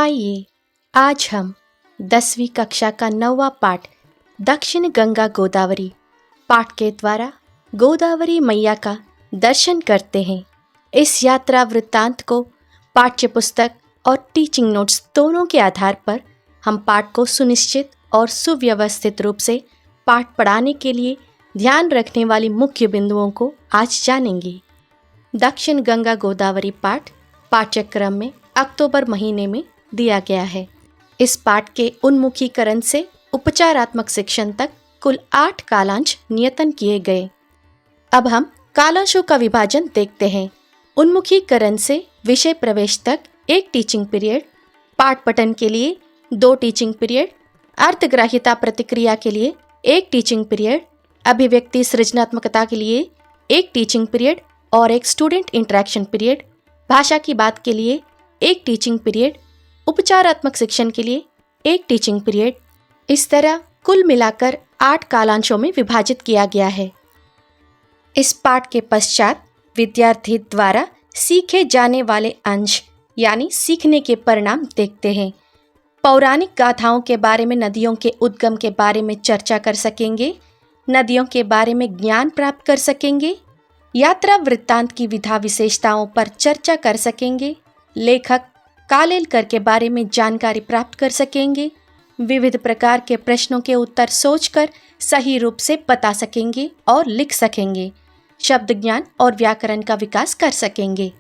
आइए आज हम 10वीं कक्षा का 9वां पाठ दक्षिण गंगा गोदावरी पाठ के द्वारा गोदावरी मैया का दर्शन करते हैं। इस यात्रा वृत्तांत को पाठ्य पुस्तक और टीचिंग नोट्स दोनों के आधार पर हम पाठ को सुनिश्चित और सुव्यवस्थित रूप से पाठ पढ़ाने के लिए ध्यान रखने वाली मुख्य बिंदुओं को आज जानेंगे। दक्षिण गंगा गोदावरी पाठ पाठ्यक्रम में अक्टूबर महीने में दिया गया है। इस पाठ के उन्मुखीकरण से उपचारात्मक शिक्षण तक कुल 8 कालांश नियतन किए गए। अब हम कालांशों का विभाजन देखते हैं। उन्मुखीकरण से विषय प्रवेश तक 1 टीचिंग पीरियड, पाठ पठन के लिए 2 टीचिंग पीरियड, अर्थग्राह्यता प्रतिक्रिया के लिए 1 टीचिंग पीरियड, अभिव्यक्ति सृजनात्मकता के लिए 1 टीचिंग पीरियड और 1 स्टूडेंट इंटरेक्शन पीरियड, भाषा की बात के लिए 1 टीचिंग पीरियड, उपचारात्मक शिक्षण के लिए 1 टीचिंग पीरियड, इस तरह कुल मिलाकर 8 कालांशों में विभाजित किया गया है। इस पाठ के पश्चात विद्यार्थी द्वारा सीखे जाने वाले अंश यानी सीखने के परिणाम देखते हैं। पौराणिक गाथाओं के बारे में नदियों के उद्गम के बारे में चर्चा कर सकेंगे, नदियों के बारे में ज्ञान प्राप्त कर सकेंगे, यात्रा वृत्तांत की विधा विशेषताओं पर चर्चा कर सकेंगे, लेखक कालेलकर के बारे में जानकारी प्राप्त कर सकेंगे, विविध प्रकार के प्रश्नों के उत्तर सोचकर सही रूप से बता सकेंगे और लिख सकेंगे, शब्द ज्ञान और व्याकरण का विकास कर सकेंगे।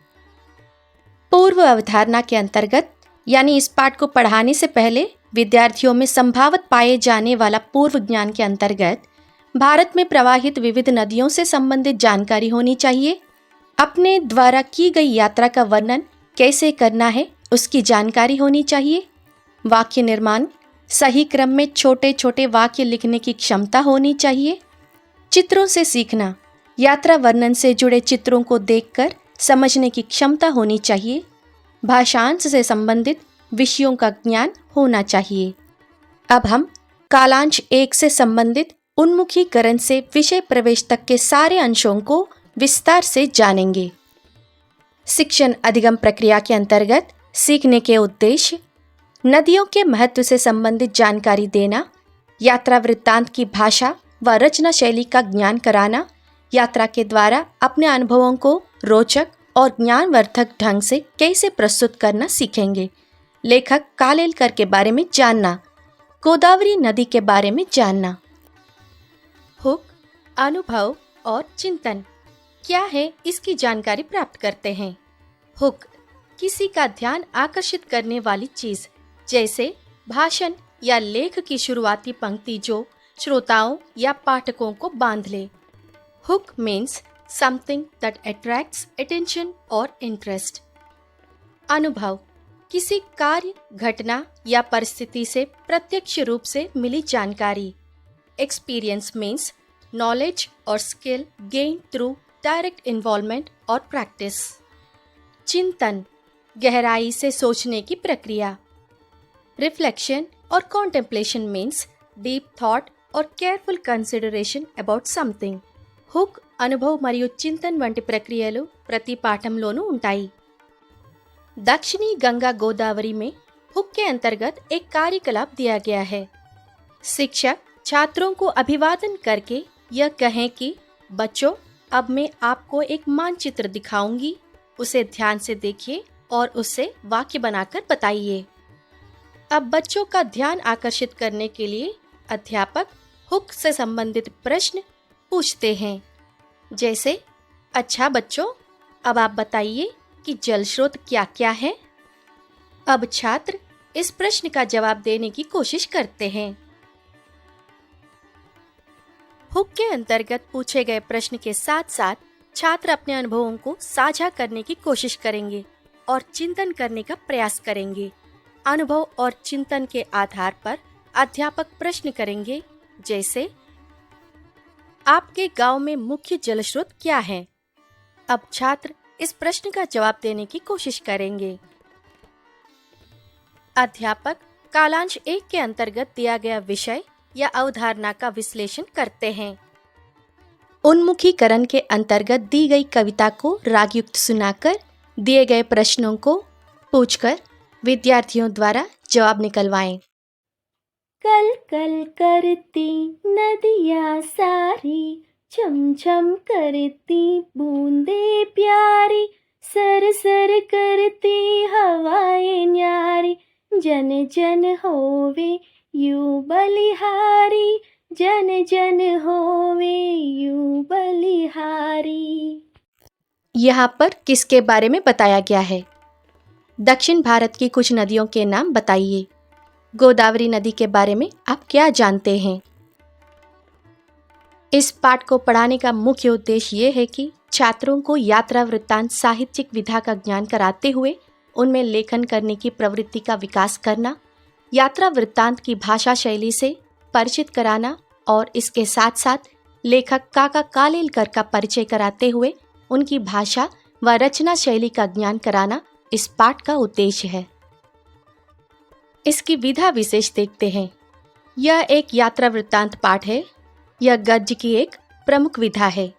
पूर्व अवधारणा के अंतर्गत यानी इस पाठ को पढ़ाने से पहले विद्यार्थियों में संभावित पाए जाने वाला पूर्व ज्ञान के अंतर्गत भारत में प्रवाहित विविध नदियों से संबंधित जानकारी होनी चाहिए। अपने द्वारा की गई यात्रा का वर्णन कैसे करना है उसकी जानकारी होनी चाहिए। वाक्य निर्माण, सही क्रम में छोटे छोटे वाक्य लिखने की क्षमता होनी चाहिए। चित्रों से सीखना, यात्रा वर्णन से जुड़े चित्रों को देखकर समझने की क्षमता होनी चाहिए। भाषांश से संबंधित विषयों का ज्ञान होना चाहिए। अब हम कालांश 1 से संबंधित उन्मुखीकरण से विषय प्रवेश तक के सारे अंशों को विस्तार से जानेंगे। शिक्षण अधिगम प्रक्रिया के अंतर्गत सीखने के उद्देश्य, नदियों के महत्व से संबंधित जानकारी देना, यात्रा वृत्तांत की भाषा व रचना शैली का ज्ञान कराना, यात्रा के द्वारा अपने अनुभवों को रोचक और ज्ञानवर्धक ढंग से कैसे प्रस्तुत करना सीखेंगे। लेखक कालेलकर के बारे में जानना, गोदावरी नदी के बारे में जानना। हुक, अनुभव और चिंतन क्या है इसकी जानकारी प्राप्त करते हैं। हुक किसी का ध्यान आकर्षित करने वाली चीज, जैसे भाषण या लेख की शुरुआती पंक्ति जो श्रोताओं या पाठकों को बांध ले। Hook means something that attracts attention और इंटरेस्ट। अनुभव किसी कार्य, घटना या परिस्थिति से प्रत्यक्ष रूप से मिली जानकारी। एक्सपीरियंस मीन्स नॉलेज और skill gain through direct involvement और प्रैक्टिस। चिंतन गहराई से सोचने की प्रक्रिया। रिफ्लेक्शन और कॉन्टेम्पलेशन मीन्स डीप थॉट और careful consideration about something. Hook అనుభవం మరియు చింతన్ వంటి ప్రక్రియలు ప్రతి పాఠంలోనూ ఉంటాయి। दक्षिणी गंगा गोदावरी में हुक के अंतर्गत एक कार्यकलाप दिया गया है। शिक्षक छात्रों को अभिवादन करके यह कहें कि बच्चों, अब मैं आपको एक मानचित्र दिखाऊंगी, उसे ध्यान से देखिए और उससे वाक्य बनाकर बताइए। अब बच्चों का ध्यान आकर्षित करने के लिए अध्यापक हुक से संबंधित प्रश्न पूछते हैं, जैसे अच्छा बच्चों, अब आप बताइए कि जल स्रोत क्या क्या है। अब छात्र इस प्रश्न का जवाब देने की कोशिश करते हैं। हुक के अंतर्गत पूछे गए प्रश्न के साथ साथ छात्र अपने अनुभवों को साझा करने की कोशिश करेंगे और चिंतन करने का प्रयास करेंगे। अनुभव और चिंतन के आधार पर अध्यापक प्रश्न करेंगे, जैसे आपके गांव में मुख्य जल स्रोत क्या है। अब छात्र इस प्रश्न का जवाब देने की कोशिश करेंगे। अध्यापक कालांश 1 के अंतर्गत दिया गया विषय या अवधारणा का विश्लेषण करते हैं। उन्मुखीकरण के अंतर्गत दी गई कविता को रागयुक्त सुनाकर दिए गए प्रश्नों को पूछकर विद्यार्थियों द्वारा जवाब निकलवाएं। कल कल करती नदियाँ सारी, छम छम करती बूंदे प्यारी, सर सर करती हवाएं न्यारी, जन जन होवे यू बलिहारी, जन जन होवे यू बलिहारी। यहाँ पर किसके बारे में बताया गया है? दक्षिण भारत की कुछ नदियों के नाम बताइए। गोदावरी नदी के बारे में आप क्या जानते हैं? इस पाठ को पढ़ाने का मुख्य उद्देश्य ये है कि छात्रों को यात्रा वृत्तांत साहित्यिक विधा का ज्ञान कराते हुए उनमें लेखन करने की प्रवृत्ति का विकास करना, यात्रा वृत्तांत की भाषा शैली से परिचित कराना और इसके साथ साथ लेखक काका कालेलकर का परिचय कराते हुए उनकी भाषा व रचना शैली का ज्ञान कराना इस पाठ का उद्देश्य है। इसकी विधा विशेष देखते हैं। यह एक यात्रा वृत्तांत पाठ है। यह गद्य की एक प्रमुख विधा है।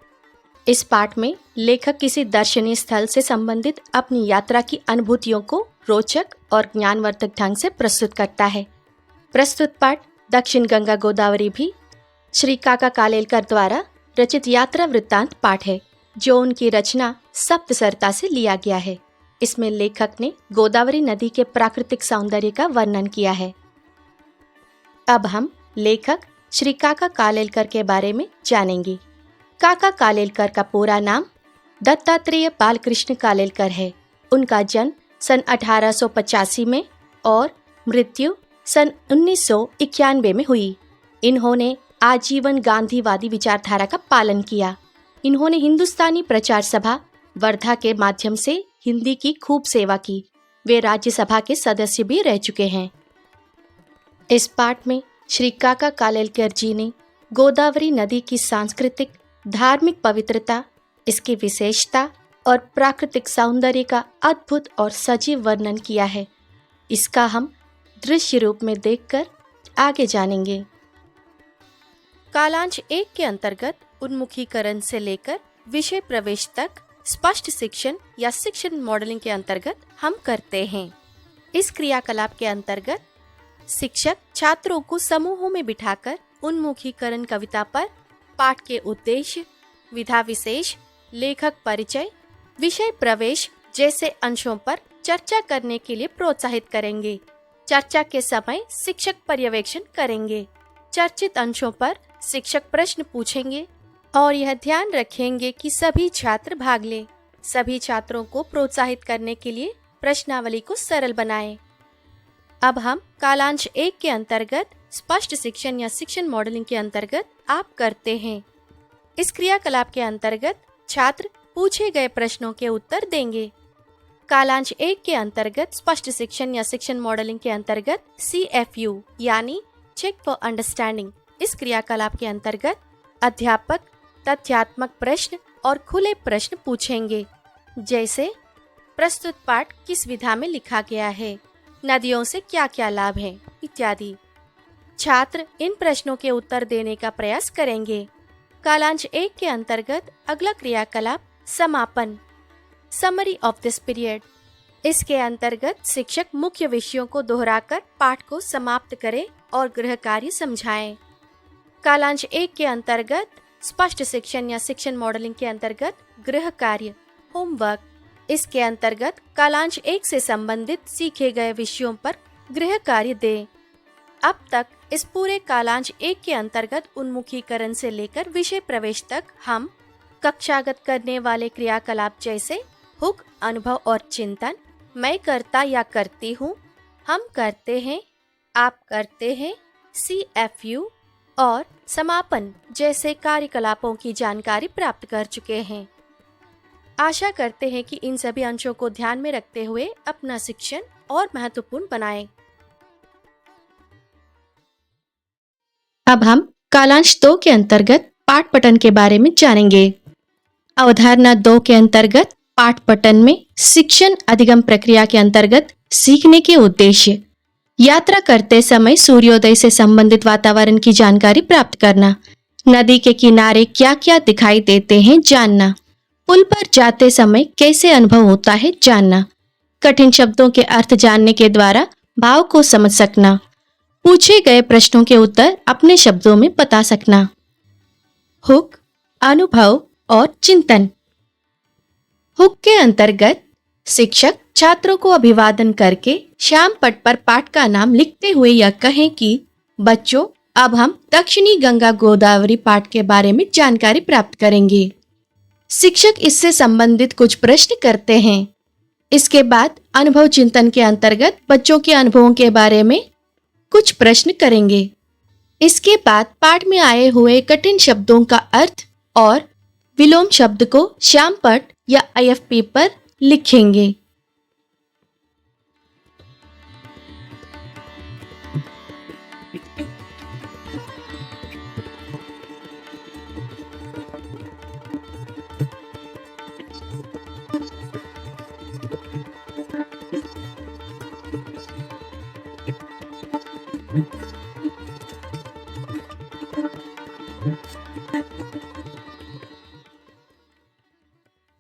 इस पाठ में लेखक किसी दर्शनीय स्थल से संबंधित अपनी यात्रा की अनुभूतियों को रोचक और ज्ञानवर्धक ढंग से प्रस्तुत करता है। प्रस्तुत पाठ दक्षिण गंगा गोदावरी भी श्री काका कालेलकर द्वारा रचित यात्रा वृत्तांत पाठ है, जो उनकी रचना सप्तसरिता से लिया गया है। इसमें लेखक ने गोदावरी नदी के प्राकृतिक सौंदर्य का वर्णन किया है। अब हम लेखक श्री काका कालेलकर के बारे में जानेंगे। काका कालेलकर का पूरा नाम दत्तात्रेय बालकृष्ण कालेलकर है। उनका जन्म सन 1885 में और मृत्यु सन 1991 में हुई। इन्होंने आजीवन गांधीवादी विचारधारा का पालन किया। इन्होंने हिंदुस्तानी प्रचार सभा वर्धा के माध्यम से हिंदी की खूब सेवा की। वे राज्यसभा के सदस्य भी रह चुके हैं। इस पाठ में श्री काका कालेलकर जी ने गोदावरी नदी की सांस्कृतिक धार्मिक पवित्रता, इसकी विशेषता और प्राकृतिक सौंदर्य का अद्भुत और सजीव वर्णन किया है। इसका हम दृश्य रूप में देखकर आगे जानेंगे। कालांश 1 के अंतर्गत उन्मुखीकरण से लेकर विषय प्रवेश तक स्पष्ट शिक्षण या शिक्षण मॉडलिंग के अंतर्गत हम करते हैं। इस क्रियाकलाप के अंतर्गत शिक्षक छात्रों को समूहों में बिठाकर उन्मुखीकरण कविता पर पाठ के उद्देश्य, विधा विशेष, लेखक परिचय, विषय प्रवेश जैसे अंशों पर चर्चा करने के लिए प्रोत्साहित करेंगे। चर्चा के समय शिक्षक पर्यवेक्षण करेंगे। चर्चित अंशों पर शिक्षक प्रश्न पूछेंगे और यह ध्यान रखेंगे कि सभी छात्र भाग लें। सभी छात्रों को प्रोत्साहित करने के लिए प्रश्नावली को सरल बनाएं। अब हम कालांश 1 के अंतर्गत स्पष्ट शिक्षण या शिक्षण मॉडलिंग के अंतर्गत आप करते हैं। इस क्रियाकलाप के अंतर्गत छात्र पूछे गए प्रश्नों के उत्तर देंगे। कालांश 1 के अंतर्गत स्पष्ट शिक्षण या शिक्षण मॉडलिंग के अंतर्गत CFU यानी चेक फॉर अंडरस्टैंडिंग, इस क्रियाकलाप के अंतर्गत अध्यापक तथ्यात्मक प्रश्न और खुले प्रश्न पूछेंगे, जैसे प्रस्तुत पाठ किस विधा में लिखा गया है, नदियों से क्या क्या लाभ हैं, इत्यादि। छात्र इन प्रश्नों के उत्तर देने का प्रयास करेंगे। कालांश 1 के अंतर्गत अगला क्रियाकलाप समापन, समरी ऑफ दिस पीरियड। इसके अंतर्गत शिक्षक मुख्य विषयों को दोहराकर पाठ को समाप्त करें और गृह कार्य समझाएं। कालांश 1 के अंतर्गत स्पष्ट शिक्षण या शिक्षण मॉडलिंग के अंतर्गत गृह कार्य, होमवर्क। इसके अंतर्गत कालांश 1 से संबंधित सीखे गए विषयों पर गृह कार्य दें। अब तक इस पूरे कालांश 1 के अंतर्गत उन्मुखीकरण से लेकर विषय प्रवेश तक हम कक्षागत करने वाले क्रियाकलाप जैसे हुक, अनुभव और चिंतन, मैं करता या करती हूँ, हम करते हैं, आप करते हैं, CFU और समापन जैसे कार्यकलापों की जानकारी प्राप्त कर चुके हैं। आशा करते हैं कि इन सभी अंशों को ध्यान में रखते हुए अपना शिक्षण और महत्वपूर्ण बनाएं। अब हम कालांश 2 के अंतर्गत पाठ पठन के बारे में जानेंगे। अवधारणा 2 के अंतर्गत पाठ पठन में शिक्षण अधिगम प्रक्रिया के अंतर्गत सीखने के उद्देश्य, यात्रा करते समय सूर्योदय से संबंधित वातावरण की जानकारी प्राप्त करना, नदी के किनारे क्या क्या दिखाई देते हैं जानना, पुल पर जाते समय कैसे अनुभव होता है जानना, कठिन शब्दों के अर्थ जानने के द्वारा भाव को समझ सकना, पूछे गए प्रश्नों के उत्तर अपने शब्दों में बता सकना। हुक, अनुभव और चिंतन। हुक के अंतर्गत शिक्षक छात्रों को अभिवादन करके श्याम पट पर पाठ का नाम लिखते हुए यह कहें कि बच्चों, अब हम दक्षिणी गंगा गोदावरी पाठ के बारे में जानकारी प्राप्त करेंगे। शिक्षक इससे संबंधित कुछ प्रश्न करते हैं। इसके बाद अनुभव चिंतन के अंतर्गत बच्चों के अनुभवों के बारे में कुछ प्रश्न करेंगे। इसके बाद पाठ में आए हुए कठिन शब्दों का अर्थ और विलोम शब्द को श्यामपट या IFP पर लिखेंगे।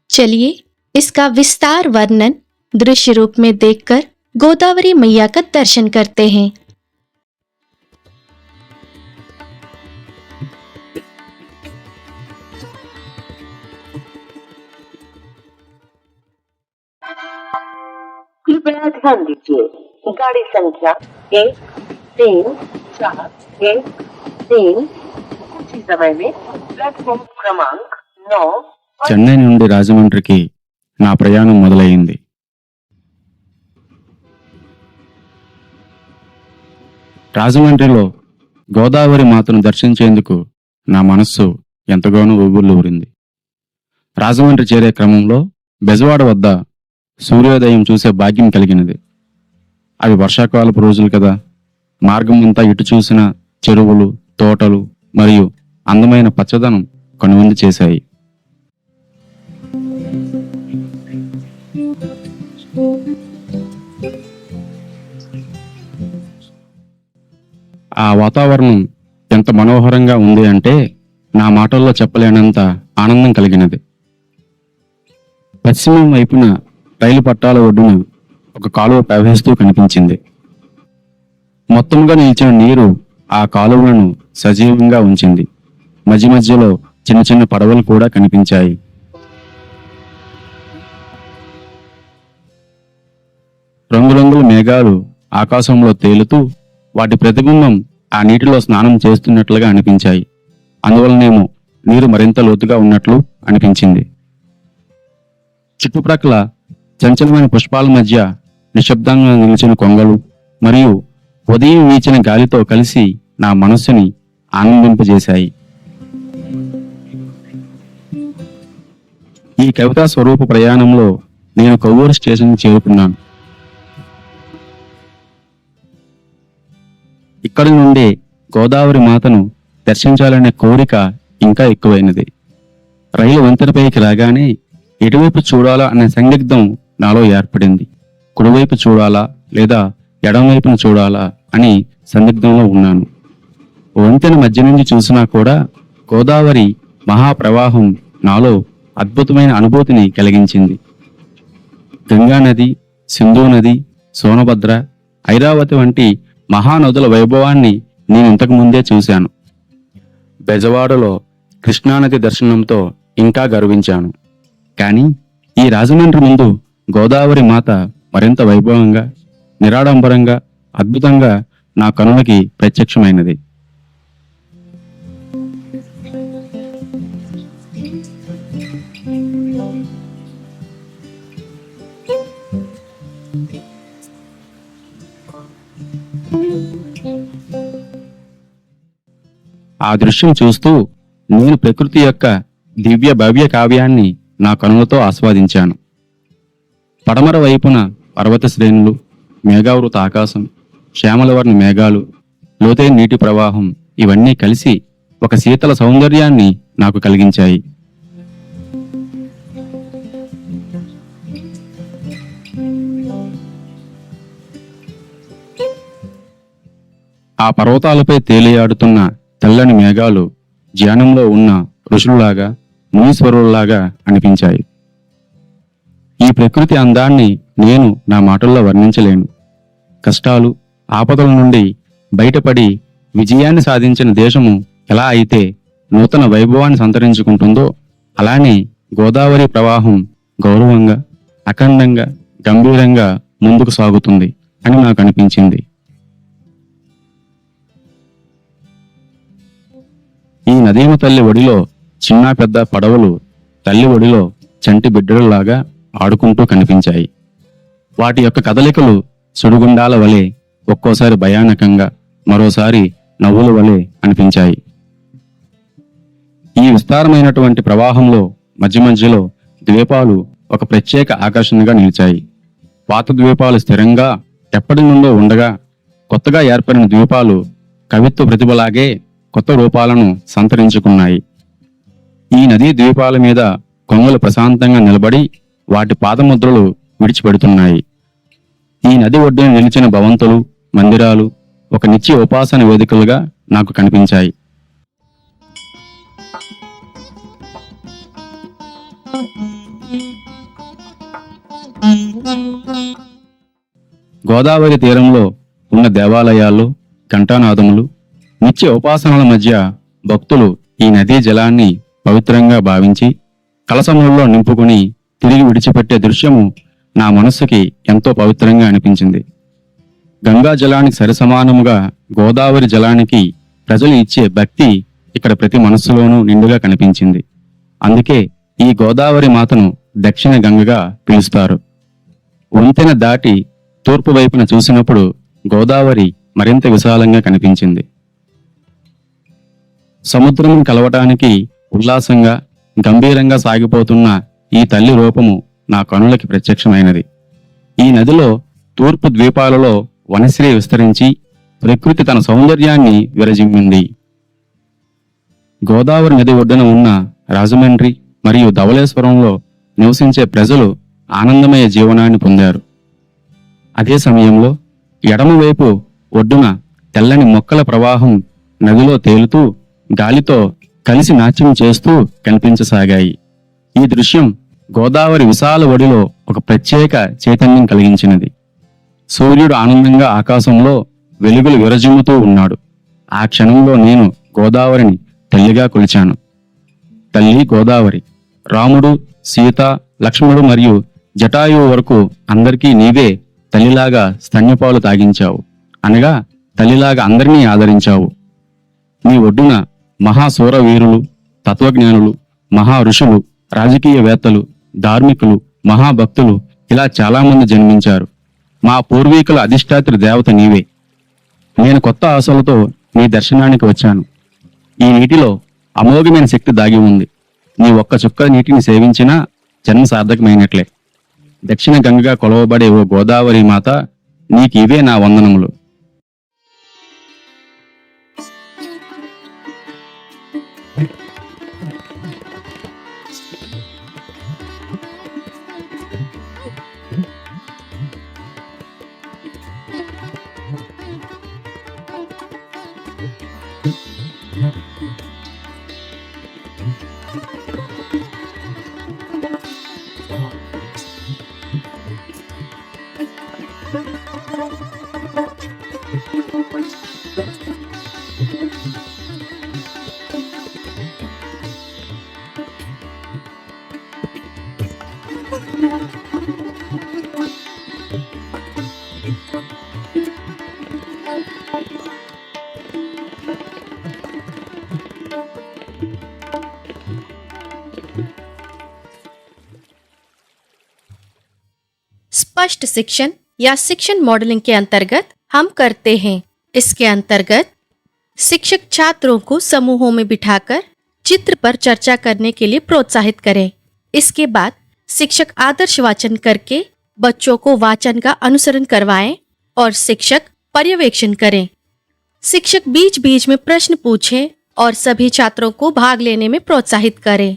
चलिए इसका विस्तार वर्णन दृश्य रूप में देखकर गोदावरी मैया का दर्शन करते हैं। कृपया ध्यान दीजिए, गाड़ी संख्या 13413 कुछ ही समय में प्लेटफॉर्म क्रमांक 9 చెన్నై నుండి రాజమండ్రికి నా ప్రయాణం మొదలైంది. రాజమండ్రిలో గోదావరి మాతను దర్శించేందుకు నా మనస్సు ఎంతగానో ఉవ్వుళ్ళూరింది. రాజమండ్రి చేరే క్రమంలో బెజవాడ వద్ద సూర్యోదయం చూసే భాగ్యం కలిగినది. అవి వర్షాకాలపు రోజులు కదా. మార్గం అంతా ఇటు చూసిన చెరువులు, తోటలు మరియు అందమైన పచ్చదనం కనువిందు చేశాయి. ఆ వాతావరణం ఎంత మనోహరంగా ఉంది అంటే నా మాటల్లో చెప్పలేనంత ఆనందం కలిగినది. పశ్చిమం వైపున రైలు పట్టాల ఒడ్డున ఒక కాలువ ప్రవహిస్తూ కనిపించింది. మొత్తంగా నిలిచిన నీరు ఆ కాలువలను సజీవంగా ఉంచింది. మధ్య మధ్యలో చిన్న చిన్న పడవలు కూడా కనిపించాయి. రంగురంగుల మేఘాలు ఆకాశంలో తేలుతూ వాటి ప్రతిబింబం ఆ నీటిలో స్నానం చేస్తున్నట్లుగా అనిపించాయి. అందువలనేమో నీరు మరింత లోతుగా ఉన్నట్లు అనిపించింది. చుట్టుప్రక్కల చంచలమైన పుష్పాల మధ్య నిశ్శబ్దంగా నిలిచిన కొంగలు మరియు ఉదయం వీచిన గాలితో కలిసి నా మనస్సుని ఆనందింపజేశాయి. ఈ కవితా స్వరూప ప్రయాణంలో నేను కొవ్వూరు స్టేషన్కి చేరుకున్నాను. ఇక్కడి నుండి గోదావరి మాతను దర్శించాలనే కోరిక ఇంకా ఎక్కువైనది. రైలు వంతెనపైకి రాగానే ఎటువైపు చూడాలా అనే సందిగ్ధం నాలో ఏర్పడింది. కుడివైపు చూడాలా లేదా ఎడమవైపును చూడాలా అని సందిగ్ధంలో ఉన్నాను. వంతెన మధ్య నుంచి చూసినా కూడా గోదావరి మహాప్రవాహం నాలో అద్భుతమైన అనుభూతిని కలిగించింది. గంగానది, సింధు నది, సోనభద్ర, ఐరావతి వంటి మహానదుల వైభవాన్ని నేను ఇంతకు ముందే చూశాను. బెజవాడలో కృష్ణానది దర్శనంతో ఇంకా గర్వించాను. కానీ ఈ రాజమండ్రి ముందు గోదావరి మాత మరింత వైభవంగా, నిరాడంబరంగా, అద్భుతంగా నా కనులకి ప్రత్యక్షమైనది. ఆ దృశ్యం చూస్తూ నేను ప్రకృతి యొక్క దివ్య భవ్య కావ్యాన్ని నా కనులతో ఆస్వాదించాను. పడమర వైపున పర్వత శ్రేణులు, మేఘావృత ఆకాశం, శ్యామలవర్ణ మేఘాలు, లోతైన నీటి ప్రవాహం ఇవన్నీ కలిసి ఒక శీతల సౌందర్యాన్ని నాకు కలిగించాయి. ఆ పర్వతాలపై తేలియాడుతున్న తెల్లని మేఘాలు ధ్యానంలో ఉన్న ఋషుల్లాగా, మునీశ్వరుల్లాగా అనిపించాయి. ఈ ప్రకృతి అందాన్ని నేను నా మాటల్లో వర్ణించలేను. కష్టాలు, ఆపదల నుండి బయటపడి విజయాన్ని సాధించిన దేశము ఎలా అయితే నూతన వైభవాన్ని సంతరించుకుంటుందో, అలానే గోదావరి ప్రవాహం గౌరవంగా, అఖండంగా, గంభీరంగా ముందుకు సాగుతుంది అని నాకు అనిపించింది. ఈ నదీమ తల్లి ఒడిలో చిన్న పెద్ద పడవలు తల్లి ఒడిలో చంటి బిడ్డలలాగా ఆడుకుంటూ కనిపించాయి. వాటి యొక్క కదలికలు సుడిగుండాల వలె ఒక్కోసారి భయానకంగా, మరోసారి నవ్వుల వలె అనిపించాయి. ఈ విస్తారమైనటువంటి ప్రవాహంలో మధ్య మధ్యలో ద్వీపాలు ఒక ప్రత్యేక ఆకర్షణగా నిలిచాయి. పాత ద్వీపాలు స్థిరంగా ఎప్పటి నుండో ఉండగా, కొత్తగా ఏర్పడిన ద్వీపాలు కవిత్వ ప్రతిభలాగే కొత్త రూపాలను సంతరించుకున్నాయి. ఈ నదీ ద్వీపాల మీద కొంగలు ప్రశాంతంగా నిలబడి వాటి పాదముద్రలు విడిచిపెడుతున్నాయి. ఈ నది ఒడ్డున నిలిచిన భవంతులు, మందిరాలు ఒక నిత్య ఉపాసన వేదికలుగా నాకు కనిపించాయి. గోదావరి తీరంలో ఉన్న దేవాలయాలు, ఘంటానాదములు, నిత్య ఉపాసనల మధ్య భక్తులు ఈ నదీ జలాన్ని పవిత్రంగా భావించి కలశములలో నింపుకుని తిరిగి విడిచిపెట్టే దృశ్యము నా మనస్సుకి ఎంతో పవిత్రంగా అనిపించింది. గంగా జలానికి సరిసమానముగా గోదావరి జలానికి ప్రజలు ఇచ్చే భక్తి ఇక్కడ ప్రతి మనస్సులోనూ నిండుగా కనిపించింది. అందుకే ఈ గోదావరి మాతను దక్షిణ గంగగా పిలుస్తారు. వంతెన దాటి తూర్పు వైపున చూసినప్పుడు గోదావరి మరింత విశాలంగా కనిపించింది. సముద్రం కలవటానికి ఉల్లాసంగా, గంభీరంగా సాగిపోతున్న ఈ తల్లి రూపము నా కనులకి ప్రత్యక్షమైనది. ఈ నదిలో తూర్పు ద్వీపాలలో వనశ్రీ విస్తరించి ప్రకృతి తన సౌందర్యాన్ని విరజిమ్మింది. గోదావరి నది ఒడ్డున ఉన్న రాజమండ్రి మరియు ధవళేశ్వరంలో నివసించే ప్రజలు ఆనందమయ జీవనాన్ని పొందారు. అదే సమయంలో ఎడమవైపు ఒడ్డున తెల్లని మొక్కల ప్రవాహం నదిలో తేలుతూ గాలితో కలిసి నాట్యం చేస్తూ కనిపించసాగాయి. ఈ దృశ్యం గోదావరి విశాల ఒడిలో ఒక ప్రత్యేక చైతన్యం కలిగించినది. సూర్యుడు ఆనందంగా ఆకాశంలో వెలుగులు విరజిమ్ముతూ ఉన్నాడు. ఆ క్షణంలో నేను గోదావరిని తల్లిగా కొలిచాను. తల్లి గోదావరి, రాముడు, సీత, లక్ష్మణుడు మరియు జటాయువు వరకు అందరికీ నీవే తల్లిలాగా స్తన్యపాలు తాగించావు. అనగా తల్లిలాగా అందరినీ ఆదరించావు. నీ ఒడ్డున మహాశూరవీరులు, తత్వజ్ఞానులు, మహా ఋషులు, రాజకీయవేత్తలు, ధార్మికులు, మహాభక్తులు ఇలా చాలామంది జన్మించారు. మా పూర్వీకుల అధిష్టాత్రి దేవత నీవే. నేను కొత్త ఆశలతో నీ దర్శనానికి వచ్చాను. ఈ నీటిలో అమోఘమైన శక్తి దాగి ఉంది. నీ ఒక్క చుక్క నీటిని సేవించినా జన్మ సార్థకమైనట్లే. దక్షిణ గంగగా కొలవబడే ఓ గోదావరి మాత, నీకు ఇవే నా వందనములు. स्पष्ट शिक्षण या शिक्षण मॉडलिंग के अंतर्गत हम करते हैं। इसके अंतर्गत शिक्षक छात्रों को समूहों में बिठाकर चित्र पर चर्चा करने के लिए प्रोत्साहित करें। इसके बाद शिक्षक आदर्श वाचन करके बच्चों को वाचन का अनुसरण करवाएं और शिक्षक पर्यवेक्षण करें। शिक्षक बीच बीच में प्रश्न पूछें और सभी छात्रों को भाग लेने में प्रोत्साहित करें।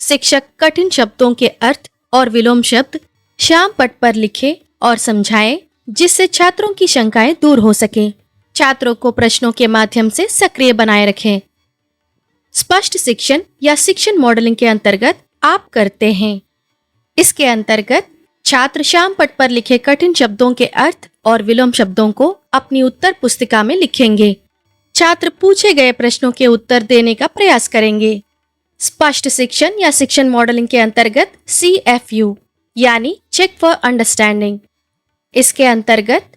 शिक्षक कठिन शब्दों के अर्थ और विलोम शब्द श्याम पट पर लिखें और समझाएं, जिससे छात्रों की शंकाएं दूर हो सकें। छात्रों को प्रश्नों के माध्यम से सक्रिय बनाए रखें। स्पष्ट शिक्षण या शिक्षण मॉडलिंग के अंतर्गत आप करते हैं। इसके अंतर्गत छात्र श्याम पट पर लिखे कठिन शब्दों के अर्थ और विलोम शब्दों को अपनी उत्तर पुस्तिका में लिखेंगे। छात्र पूछे गए प्रश्नों के उत्तर देने का प्रयास करेंगे। स्पष्ट शिक्षण या शिक्षण मॉडलिंग के अंतर्गत CFU यानी चेक फॉर अंडरस्टैंडिंग। इसके अंतर्गत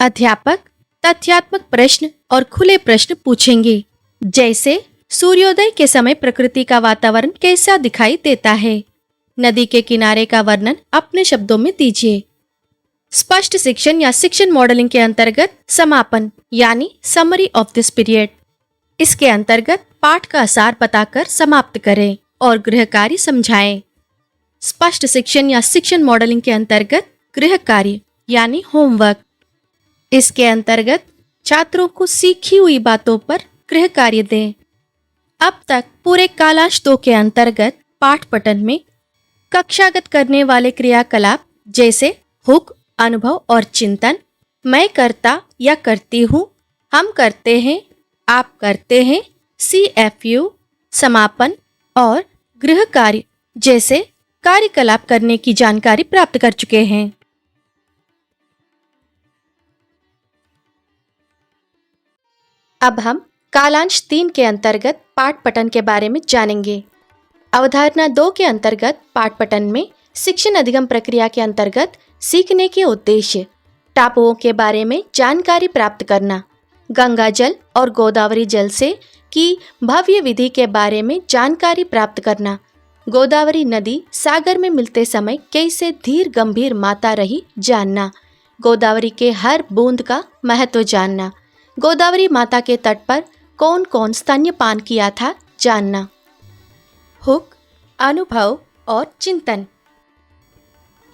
अध्यापक तथ्यात्मक प्रश्न और खुले प्रश्न पूछेंगे, जैसे सूर्योदय के समय प्रकृति का वातावरण कैसा दिखाई देता है। नदी के किनारे का वर्णन अपने शब्दों में दीजिए। स्पष्ट शिक्षण या शिक्षण मॉडलिंग के अंतर्गत समापन यानी समरी ऑफ दिस पीरियड। इसके अंतर्गत पाठ का सार बताकर समाप्त करें और गृह कार्य समझाएं। स्पष्ट शिक्षण या शिक्षण मॉडलिंग के अंतर्गत गृह कार्य यानी होमवर्क। इसके अंतर्गत छात्रों को सीखी हुई बातों पर गृह कार्य दें। अब तक पूरे कालांश 2 के अंतर्गत पाठ पठन में कक्षागत करने वाले क्रियाकलाप जैसे हुक, अनुभव और चिंतन, मैं करता या करती हूँ, हम करते हैं, आप करते हैं, CFU, समापन और गृह कार्य जैसे कार्यकलाप करने की जानकारी प्राप्त कर चुके हैं। अब हम कालांश 3 के अंतर्गत पाठ पठन के बारे में जानेंगे। अवधारणा 2 के अंतर्गत पाठ पठन में शिक्षण अधिगम प्रक्रिया के अंतर्गत सीखने के उद्देश्य, टापुओं के बारे में जानकारी प्राप्त करना, गंगा जल और गोदावरी जल से की भव्य विधि के बारे में जानकारी प्राप्त करना, गोदावरी नदी सागर में मिलते समय कैसे धीर गंभीर माता रही जानना, गोदावरी के हर बूंद का महत्व जानना, गोदावरी माता के तट पर कौन कौन स्तन्यपान किया था जानना। हुक, अनुभव और चिंतन।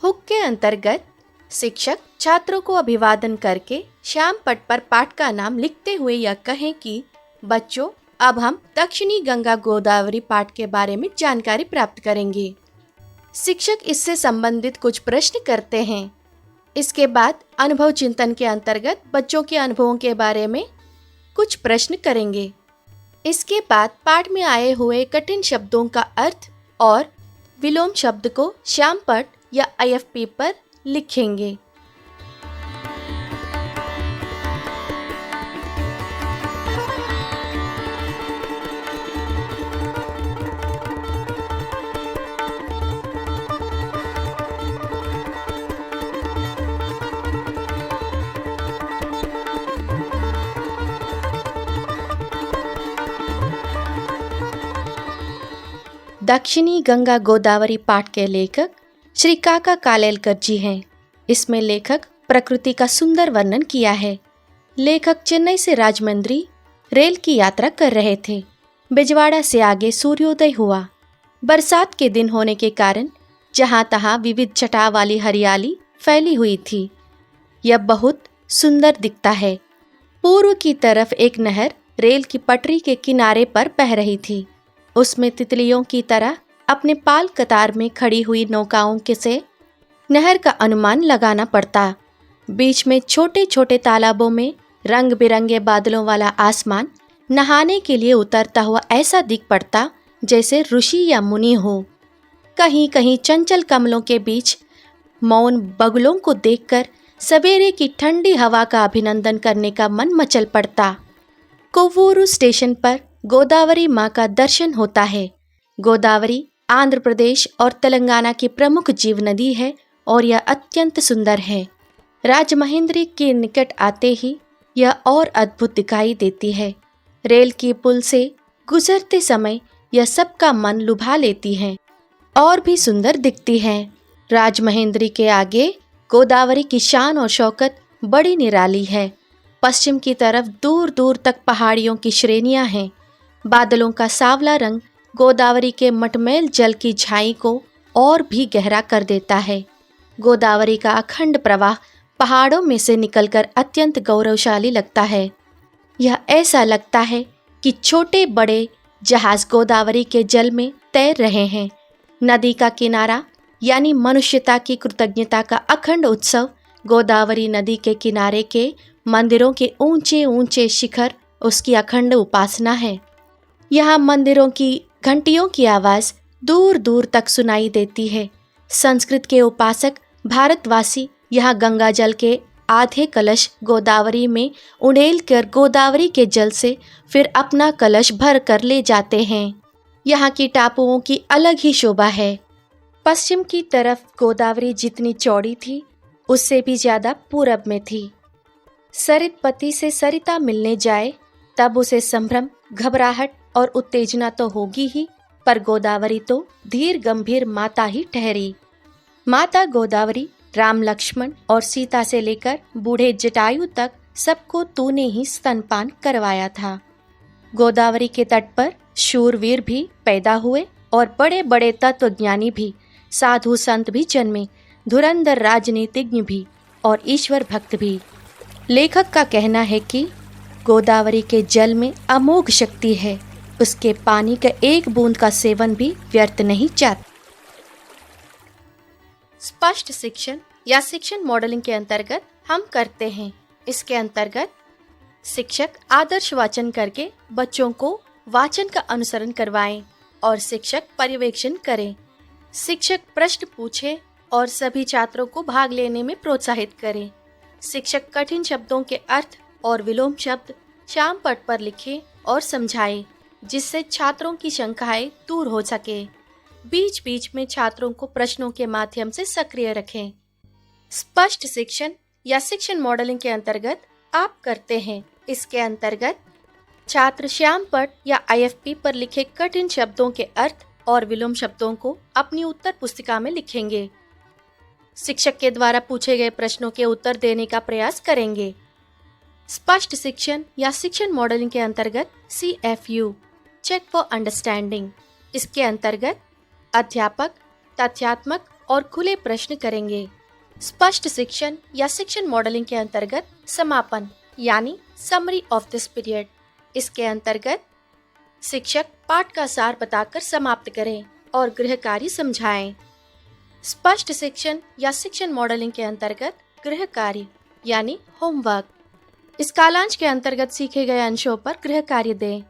हुक के अंतर्गत शिक्षक छात्रों को अभिवादन करके श्याम पट पर पाठ का नाम लिखते हुए यह कहें कि बच्चों, अब हम दक्षिणी गंगा गोदावरी पाठ के बारे में जानकारी प्राप्त करेंगे। शिक्षक इससे संबंधित कुछ प्रश्न करते हैं। इसके बाद अनुभव चिंतन के अंतर्गत बच्चों के अनुभवों के बारे में कुछ प्रश्न करेंगे। इसके बाद पाठ में आए हुए कठिन शब्दों का अर्थ और विलोम शब्द को श्याम पट या IFP पर लिखेंगे। दक्षिणी गंगा गोदावरी पाठ के लेखक श्री काका कालेलकर जी हैं। इसमें लेखक प्रकृति का सुंदर वर्णन किया है। लेखक चेन्नई से राजमंद्री रेल की यात्रा कर रहे थे। बिजवाड़ा से आगे सूर्योदय हुआ। बरसात के दिन होने के कारण जहाँ तहाँ विविध छटा वाली हरियाली फैली हुई थी। यह बहुत सुंदर दिखता है। पूर्व की तरफ एक नहर रेल की पटरी के किनारे पर बह रही थी। उसमें तितलियों की तरह अपने पाल कतार में खड़ी हुई नौकाओं के से नहर का अनुमान लगाना पड़ता। बीच में छोटे छोटे तालाबों में रंग बिरंगे बादलों वाला आसमान नहाने के लिए उतरता हुआ ऐसा दिख पड़ता जैसे ऋषि या मुनि हो। कहीं कहीं चंचल कमलों के बीच मौन बगुलों को देखकर सवेरे की ठंडी हवा का अभिनंदन करने का मन मचल पड़ता। कोवूरू स्टेशन पर गोदावरी माँ का दर्शन होता है। गोदावरी आंध्र प्रदेश और तेलंगाना की प्रमुख जीव नदी है और यह अत्यंत सुंदर है। राजमहेंद्री के निकट आते ही यह और अद्भुत दिखाई देती है। रेल की पुल से गुजरते समय यह सबका मन लुभा लेती है और भी सुंदर दिखती है। राजमहेंद्री के आगे गोदावरी की शान और शौकत बड़ी निराली है। पश्चिम की तरफ दूर दूर तक पहाड़ियों की श्रेणियां हैं। बादलों का सावला रंग गोदावरी के मटमैल जल की छाई को और भी गहरा कर देता है। गोदावरी का अखंड प्रवाह पहाड़ों में से निकलकर अत्यंत गौरवशाली लगता है। यह ऐसा लगता है कि छोटे बड़े जहाज गोदावरी के जल में तैर रहे हैं। नदी का किनारा यानी मनुष्यता की कृतज्ञता का अखंड उत्सव गोदावरी नदी के किनारे के मंदिरों के ऊंचे ऊंचे शिखर उसकी अखंड उपासना है। यहाँ मंदिरों की घंटियों की आवाज़ दूर दूर तक सुनाई देती है। संस्कृत के उपासक भारतवासी यहाँ गंगा जल के आधे कलश गोदावरी में उड़ेल कर गोदावरी के जल से फिर अपना कलश भर कर ले जाते हैं। यहाँ की टापुओं की अलग ही शोभा है। पश्चिम की तरफ गोदावरी जितनी चौड़ी थी उससे भी ज्यादा पूरब में थी। सरितपति से सरिता मिलने जाए तब उसे संभ्रम, घबराहट और उत्तेजना तो होगी ही, पर गोदावरी तो धीर गंभीर माता ही ठहरी। माता गोदावरी राम, लक्ष्मण और सीता से लेकर बूढ़े जटायु तक सबको तूने ही स्तनपान करवाया था। गोदावरी के तट पर शूरवीर भी पैदा हुए और बड़े बड़े तत्वज्ञानी भी, साधु संत भी जन्मे, धुरंधर राजनीतिज्ञ भी और ईश्वर भक्त भी। लेखक का कहना है कि गोदावरी के जल में अमोघ शक्ति है, उसके पानी का एक बूंद का सेवन भी व्यर्थ नहीं जाता। स्पष्ट शिक्षण या शिक्षण मॉडलिंग के अंतर्गत हम करते हैं। इसके अंतर्गत शिक्षक आदर्श वाचन करके बच्चों को वाचन का अनुसरण करवाएं और शिक्षक पर्यवेक्षण करें। शिक्षक प्रश्न पूछें और सभी छात्रों को भाग लेने में प्रोत्साहित करें। शिक्षक कठिन शब्दों के अर्थ और विलोम शब्द श्याम पट पर लिखें और समझाएं, जिससे छात्रों की शंकाएं दूर हो सके। बीच बीच में छात्रों को प्रश्नों के माध्यम से सक्रिय रखें। स्पष्ट शिक्षण या शिक्षण मॉडलिंग के अंतर्गत आप करते हैं। इसके अंतर्गत छात्र श्याम पट या IFP पर लिखे कठिन शब्दों के अर्थ और विलोम शब्दों को अपनी उत्तर पुस्तिका में लिखेंगे। शिक्षक के द्वारा पूछे गए प्रश्नों के उत्तर देने का प्रयास करेंगे। स्पष्ट शिक्षण या शिक्षण मॉडलिंग के अंतर्गत CFU चेक फॉर अंडरस्टैंडिंग। इसके अंतर्गत अध्यापक तथ्यात्मक और खुले प्रश्न करेंगे। स्पष्ट शिक्षण या शिक्षण मॉडलिंग के अंतर्गत समापन यानी समरी ऑफ दिस पीरियड। इसके अंतर्गत शिक्षक पाठ का सार बताकर समाप्त करें और गृह कार्य समझाएं। स्पष्ट शिक्षण या शिक्षण मॉडलिंग के अंतर्गत गृह कार्य यानी होमवर्क। इस कालांश के अंतर्गत सीखे गए अंशों पर गृह कार्य दें।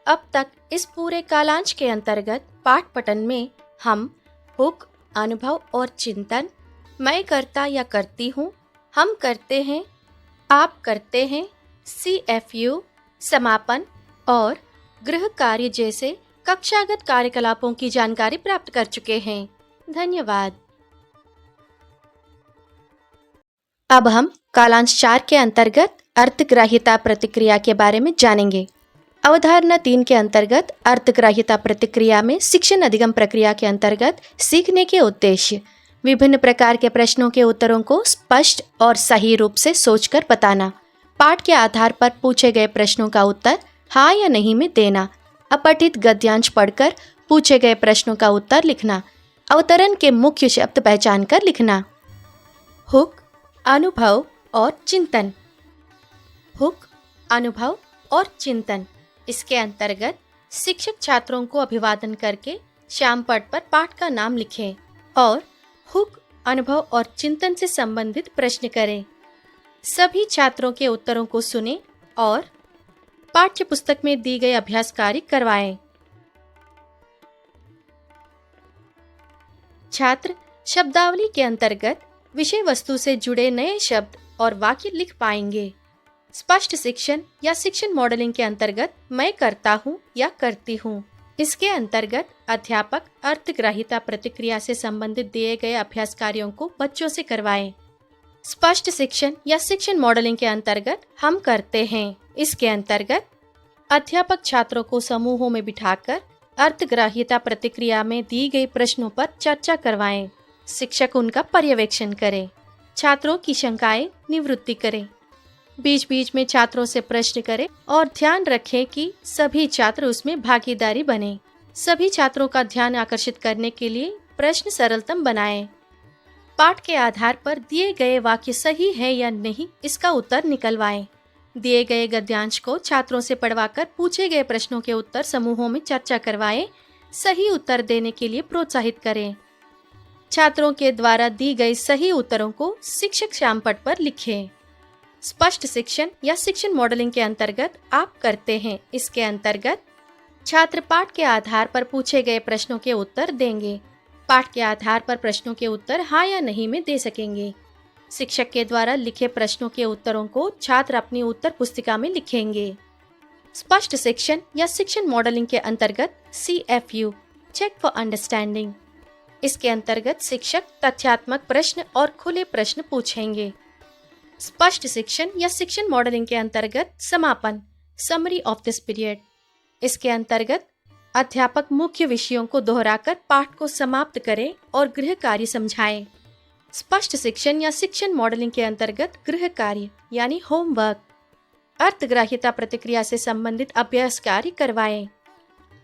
अब तक इस पूरे कालांश के अंतर्गत पाठ पठन में हम हुक, अनुभव और चिंतन, मैं करता या करती हूँ, हम करते हैं, आप करते हैं, CFU, समापन और गृह कार्य जैसे कक्षागत कार्यकलापों की जानकारी प्राप्त कर चुके हैं। धन्यवाद। अब हम कालांश 4 के अंतर्गत अर्थग्राह्यता प्रतिक्रिया के बारे में जानेंगे। अवधारणा 3 के अंतर्गत अर्थग्राह्यता प्रतिक्रिया में शिक्षण अधिगम प्रक्रिया के अंतर्गत सीखने के उद्देश्य, विभिन्न प्रकार के प्रश्नों के उत्तरों को स्पष्ट और सही रूप से सोचकर बताना, पाठ के आधार पर पूछे गए प्रश्नों का उत्तर हाँ या नहीं में देना, अपठित गद्यांश पढ़कर पूछे गए प्रश्नों का उत्तर लिखना, अवतरण के मुख्य शब्द पहचान कर लिखना। हुक, अनुभव और चिंतन। हुक, अनुभव और चिंतन। इसके अंतर्गत शिक्षक छात्रों को अभिवादन करके श्याम पट पर पाठ का नाम लिखें और हुक, अनुभव और चिंतन से संबंधित प्रश्न करें। सभी छात्रों के उत्तरों को सुनें और पाठ्य पुस्तक में दी गई अभ्यास कार्य करवाएं। छात्र शब्दावली के अंतर्गत विषय वस्तु से जुड़े नए शब्द और वाक्य लिख पाएंगे। स्पष्ट शिक्षण या शिक्षण मॉडलिंग के अंतर्गत मैं करता हूँ या करती हूँ। इसके अंतर्गत अध्यापक अर्थग्राह्यता प्रतिक्रिया से संबंधित दिए गए अभ्यास कार्यों को बच्चों से करवाएं। स्पष्ट शिक्षण या शिक्षण मॉडलिंग के अंतर्गत हम करते हैं। इसके अंतर्गत अध्यापक छात्रों को समूहों में बिठाकर अर्थग्राह्यता प्रतिक्रिया में दी गई प्रश्नों पर चर्चा करवाएं। शिक्षक उनका पर्यवेक्षण करें, छात्रों की शंकाएं निवृत्ति करें, बीच बीच में छात्रों से प्रश्न करें और ध्यान रखें कि सभी छात्र उसमें भागीदारी बने। सभी छात्रों का ध्यान आकर्षित करने के लिए प्रश्न सरलतम बनाएं। पाठ के आधार पर दिए गए वाक्य सही है या नहीं इसका उत्तर निकलवाएं। दिए गए गद्यांश को छात्रों से पढ़वाकर पूछे गए प्रश्नों के उत्तर समूहों में चर्चा करवाएं। सही उत्तर देने के लिए प्रोत्साहित करें। छात्रों के द्वारा दी गई सही उत्तरों को शिक्षक श्यामपट पर लिखें। स्पष्ट शिक्षण या शिक्षण मॉडलिंग के अंतर्गत आप करते हैं। इसके अंतर्गत छात्र पाठ के आधार पर पूछे गए प्रश्नों के उत्तर देंगे। पाठ के आधार पर प्रश्नों के उत्तर हाँ या नहीं में दे सकेंगे। शिक्षक के द्वारा लिखे प्रश्नों के उत्तरों को छात्र अपनी उत्तर पुस्तिका में लिखेंगे। स्पष्ट शिक्षण या शिक्षण मॉडलिंग के अंतर्गत CFU चेक फॉर अंडरस्टैंडिंग। इसके अंतर्गत शिक्षक तथ्यात्मक प्रश्न और खुले प्रश्न पूछेंगे। स्पष्ट शिक्षण या शिक्षण मॉडलिंग के अंतर्गत समापन समरी ऑफ दिस पीरियड। इसके अंतर्गत अध्यापक मुख्य विषयों को दोहराकर पाठ को समाप्त करें और गृह कार्य समझाएं। स्पष्ट शिक्षण या शिक्षण मॉडलिंग के अंतर्गत गृह कार्य यानी होमवर्क, अर्थग्राह्यता प्रतिक्रिया से संबंधित अभ्यास कार्य करवाएं।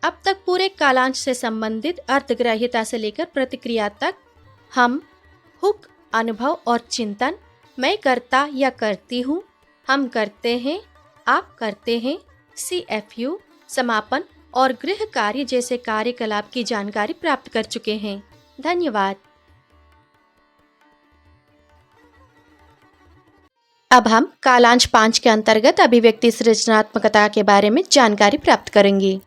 अब तक पूरे कालांश से संबंधित अर्थग्राह्यता से लेकर प्रतिक्रिया तक हम, हुक, अनुभव और चिंतन, मैं करता या करती हूँ, हम करते हैं, आप करते हैं, CFU, समापन और गृह कार्य जैसे कार्यकलाप की जानकारी प्राप्त कर चुके हैं। धन्यवाद। अब हम कालांश 5 के अंतर्गत अभिव्यक्ति सृजनात्मकता के बारे में जानकारी प्राप्त करेंगे।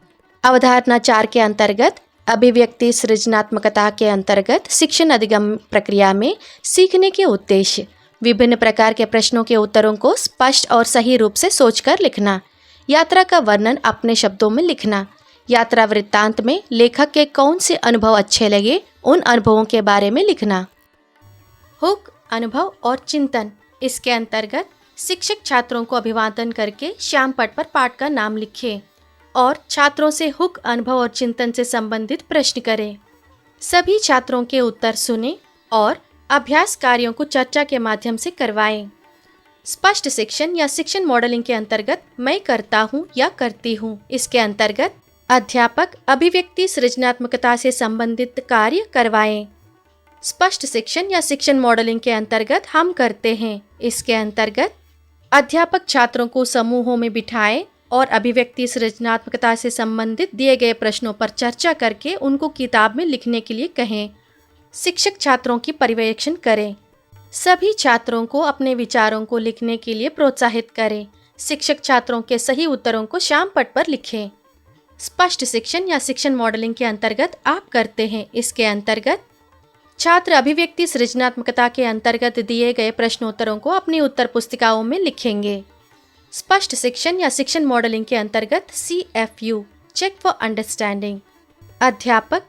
अवधारणा 4 के अंतर्गत अभिव्यक्ति सृजनात्मकता के अंतर्गत शिक्षण अधिगम प्रक्रिया में सीखने के उद्देश्य, विभिन्न प्रकार के प्रश्नों के उत्तरों को स्पष्ट और सही रूप से सोचकर लिखना, यात्रा का वर्णन अपने शब्दों में लिखना, यात्रा वृत्तांत में लेखक के कौन से अनुभव अच्छे लगे उन अनुभवों के बारे में लिखना। हुक, अनुभव और चिंतन। इसके अंतर्गत शिक्षक छात्रों को अभिवादन करके श्याम पट पर पाठ का नाम लिखे और छात्रों से हुक, अनुभव और चिंतन से संबंधित प्रश्न करें। सभी छात्रों के उत्तर सुने और अभ्यास कार्यों को चर्चा के माध्यम से करवाएं। स्पष्ट शिक्षण या शिक्षण मॉडलिंग के अंतर्गत मैं करता हूँ या करती हूँ। इसके अंतर्गत अध्यापक अभिव्यक्ति सृजनात्मकता से संबंधित कार्य करवाएं। स्पष्ट शिक्षण या शिक्षण मॉडलिंग के अंतर्गत हम करते हैं। इसके अंतर्गत अध्यापक छात्रों को समूहों में बिठाएं और अभिव्यक्ति सृजनात्मकता से संबंधित दिए गए प्रश्नों पर चर्चा करके उनको किताब में लिखने के लिए कहें। शिक्षक छात्रों की पर्यवेक्षण करें। सभी छात्रों को अपने विचारों को लिखने के लिए प्रोत्साहित करें। शिक्षक छात्रों के सही उत्तरों को श्याम पट पर लिखें। स्पष्ट शिक्षण या शिक्षण मॉडलिंग के अंतर्गत आप करते हैं। इसके अंतर्गत छात्र अभिव्यक्ति सृजनात्मकता के अंतर्गत दिए गए प्रश्नोत्तरों को अपनी उत्तर पुस्तिकाओं में लिखेंगे। स्पष्ट शिक्षण या शिक्षण मॉडलिंग के अंतर्गत CFU चेक फॉर अंडरस्टैंडिंग। अध्यापक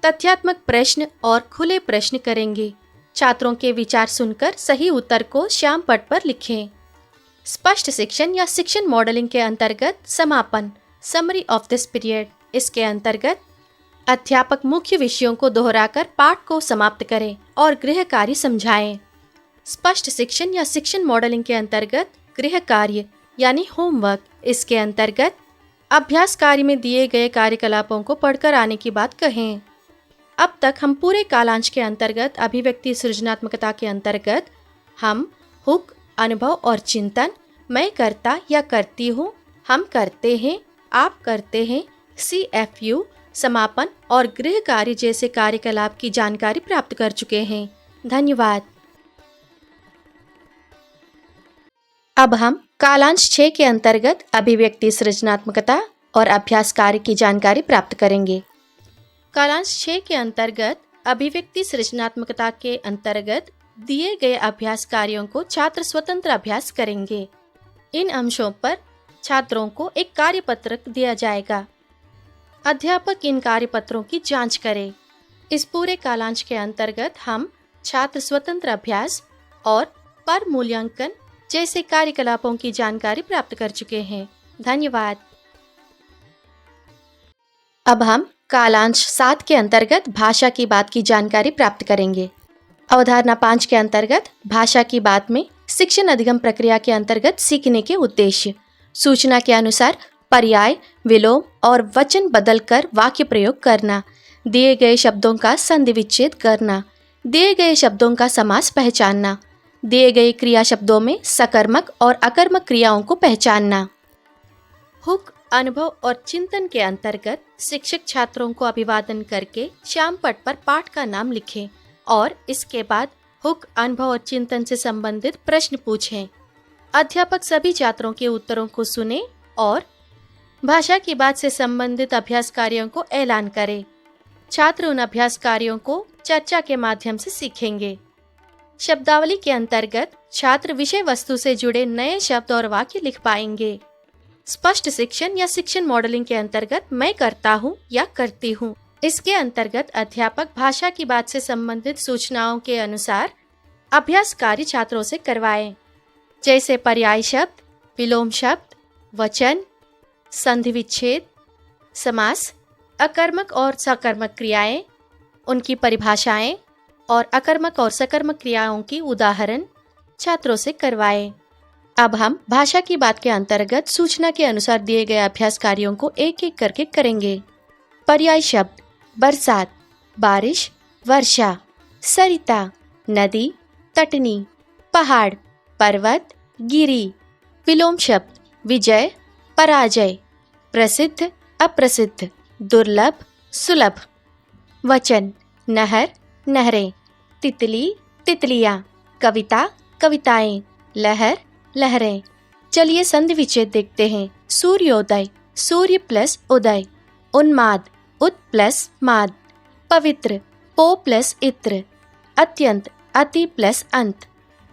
तथ्यात्मक प्रश्न और खुले प्रश्न करेंगे। छात्रों के विचार सुनकर सही उत्तर को श्याम पट पर लिखें। स्पष्ट शिक्षण या शिक्षण मॉडलिंग के अंतर्गत समापन समरी ऑफ दिस पीरियड। इसके अंतर्गत अध्यापक मुख्य विषयों को दोहराकर पाठ को समाप्त करें और गृह कार्य समझाएं। स्पष्ट शिक्षण या शिक्षण मॉडलिंग के अंतर्गत गृह कार्य यानी होमवर्क। इसके अंतर्गत अभ्यास कार्य में दिए गए कार्यकलापों को पढ़कर आने की बात कहें। अब तक हम पूरे कालांश के अंतर्गत अभिव्यक्ति सृजनात्मकता के अंतर्गत हम, हुक, अनुभव और चिंतन, मैं करता या करती हूँ, हम करते हैं, आप करते हैं, CFU, समापन और गृह कार्य जैसे कार्यकलाप की जानकारी प्राप्त कर चुके हैं। धन्यवाद। अब हम कालांश 6 के अंतर्गत अभिव्यक्ति सृजनात्मकता और अभ्यास कार्य की जानकारी प्राप्त करेंगे। कालांश 6 के अंतर्गत अभिव्यक्ति सृजनात्मकता के अंतर्गत दिए गए अभ्यास कार्यों को छात्र स्वतंत्र अभ्यास करेंगे। इन अंशों पर छात्रों को एक कार्यपत्रक दिया जाएगा। अध्यापक इन कार्यपत्रों की जांच करें। इस पूरे कालांश के अंतर्गत हम छात्र स्वतंत्र अभ्यास और पर मूल्यांकन जैसे कार्यकलापों की जानकारी प्राप्त कर चुके हैं। धन्यवाद। अब हम कालांश 7 के अंतर्गत भाषा की बात की जानकारी प्राप्त करेंगे। अवधारणा 5 के अंतर्गत भाषा की बात में शिक्षण अधिगम प्रक्रिया के अंतर्गत सीखने के उद्देश्य, सूचना के अनुसार पर्याय, विलोम और वचन बदलकर वाक्य प्रयोग करना, दिए गए शब्दों का संधि विच्छेद करना, दिए गए शब्दों का समास पहचानना, दिए गए क्रिया शब्दों में सकर्मक और अकर्मक क्रियाओं को पहचानना। हुक, अनुभव और चिंतन के अंतर्गत शिक्षक छात्रों को अभिवादन करके श्याम पट पर पाठ का नाम लिखें और इसके बाद हुक, अनुभव और चिंतन से संबंधित प्रश्न पूछें। अध्यापक सभी छात्रों के उत्तरों को सुने और भाषा की बात से संबंधित अभ्यास कार्यों को ऐलान करें। छात्र उन अभ्यास कार्यों को चर्चा के माध्यम से सीखेंगे। शब्दावली के अंतर्गत छात्र विषय वस्तु से जुड़े नए शब्द और वाक्य लिख पाएंगे। स्पष्ट शिक्षण या शिक्षण मॉडलिंग के अंतर्गत मैं करता हूँ या करती हूँ, इसके अंतर्गत अध्यापक भाषा की बात से संबंधित सूचनाओं के अनुसार अभ्यास कार्य छात्रों से करवाएं, जैसे पर्याय शब्द, विलोम शब्द, वचन, संधि विच्छेद, समास, अकर्मक और सकर्मक क्रियाएं, उनकी परिभाषाएं और अकर्मक और सकर्मक क्रियाओं की उदाहरण छात्रों से करवाएं। अब हम भाषा की बात के अंतर्गत सूचना के अनुसार दिए गए अभ्यास कार्यों को एक एक करके करेंगे। पर्याय शब्द: बरसात, बारिश, वर्षा, सरिता, नदी, तटनी, पहाड़, पर्वत, गिरी। विलोम शब्द: विजय, पराजय, प्रसिद्ध, अप्रसिद्ध, दुर्लभ, सुलभ। वचन: नहर, नहरें, तितली, तितलियां, कविता, कविताएं, लहर, लहरें। चलिए संधि विच्छेद देखते हैं। सूर्योदय, सूर्य प्लस उदय। उन्माद, उत प्लस माद। पवित्र, पो प्लस इत्र। अत्यंत, अति प्लस अंत।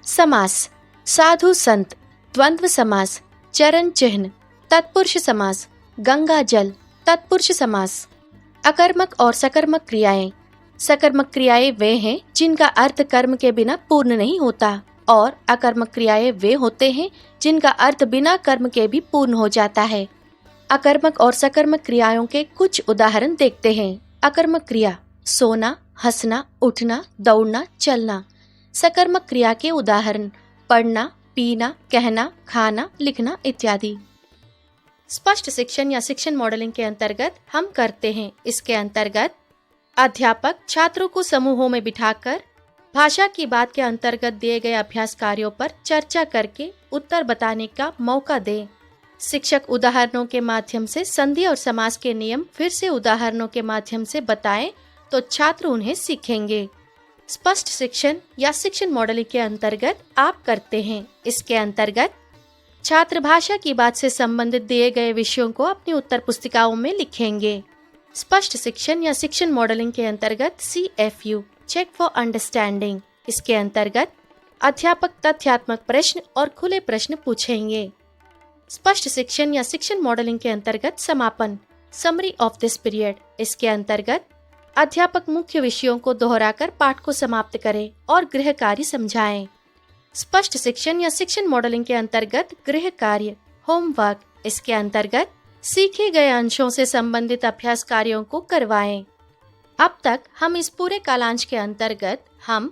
समास: साधु, संत, द्वंद्व समास, चरण चिन्ह, तत्पुरुष समास, गंगा जल, तत्पुरुष समास। अकर्मक और सकर्मक क्रियाएं: सकर्मक क्रियाएं वे हैं जिनका अर्थ कर्म के बिना पूर्ण नहीं होता, और अकर्मक क्रियाएं वे होते हैं जिनका अर्थ बिना कर्म के भी पूर्ण हो जाता है। अकर्मक और सकर्मक क्रियाओं के कुछ उदाहरण देखते हैं। अकर्मक क्रिया: सोना, हंसना, उठना, दौड़ना, चलना। सकर्मक क्रिया के उदाहरण: पढ़ना, पीना, कहना, खाना, लिखना इत्यादि। स्पष्ट शिक्षण या शिक्षण मॉडलिंग के अंतर्गत हम करते हैं। इसके अंतर्गत अध्यापक छात्रों को समूहों में बिठाकर भाषा की बात के अंतर्गत दिए गए अभ्यास कार्यों पर चर्चा करके उत्तर बताने का मौका दें। शिक्षक उदाहरणों के माध्यम से संधि और समास के नियम फिर से उदाहरणों के माध्यम से बताएं तो छात्र उन्हें सीखेंगे। स्पष्ट शिक्षण या शिक्षण मॉडलिंग के अंतर्गत आप करते हैं। इसके अंतर्गत छात्र भाषा की बात से संबंधित दिए गए विषयों को अपनी उत्तर पुस्तिकाओं में लिखेंगे। स्पष्ट शिक्षण या शिक्षण मॉडलिंग के अंतर्गत CFU चेक फॉर अंडरस्टैंडिंग, इसके अंतर्गत अध्यापक तथ्यात्मक प्रश्न और खुले प्रश्न पूछेंगे। स्पष्ट शिक्षण या शिक्षण मॉडलिंग के अंतर्गत समापन समरी ऑफ दिस पीरियड, इसके अंतर्गत अध्यापक मुख्य विषयों को दोहराकर पाठ को समाप्त करें और गृह कार्य समझाएं। स्पष्ट शिक्षण या शिक्षण मॉडलिंग के अंतर्गत गृह कार्य होमवर्क, इसके अंतर्गत सीखे गए अंशों से संबंधित अभ्यास कार्यों को करवाएं। अब तक हम इस पूरे कालांश के अंतर्गत हम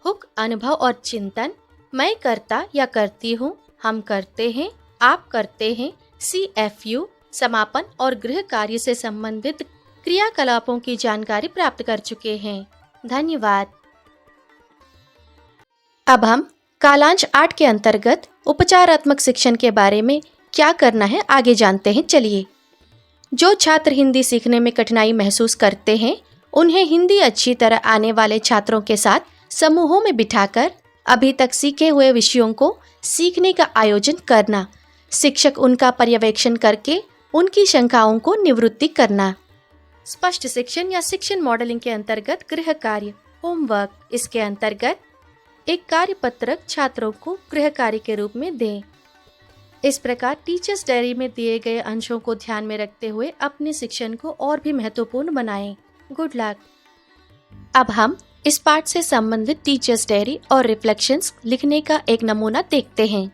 हुक, अनुभव और चिंतन, मैं करता या करती हूँ, हम करते हैं, आप करते हैं, CFU समापन और गृह कार्य से संबंधित क्रियाकलापों की जानकारी प्राप्त कर चुके हैं। धन्यवाद। अब हम कालांश 8 के अंतर्गत उपचारात्मक शिक्षण के बारे में क्या करना है आगे जानते हैं। चलिए। जो छात्र हिंदी सीखने में कठिनाई महसूस करते हैं उन्हें हिंदी अच्छी तरह आने वाले छात्रों के साथ समूहों में बिठाकर अभी तक सीखे हुए विषयों को सीखने का आयोजन करना, शिक्षक उनका पर्यवेक्षण करके उनकी शंकाओं को निवृत्ति करना। स्पष्ट शिक्षण या शिक्षण मॉडलिंग के अंतर्गत गृह कार्य होमवर्क, इसके अंतर्गत एक कार्य पत्रक छात्रों को गृह कार्य के रूप में दें। इस प्रकार टीचर्स डायरी में दिए गए अंशों को ध्यान में रखते हुए अपने शिक्षण को और भी महत्वपूर्ण बनाएं। Good luck. अब हम इस पाठ से संबंधित टीचर्स डायरी और रिफ्लेक्शंस लिखने का एक नमूना देखते हैं।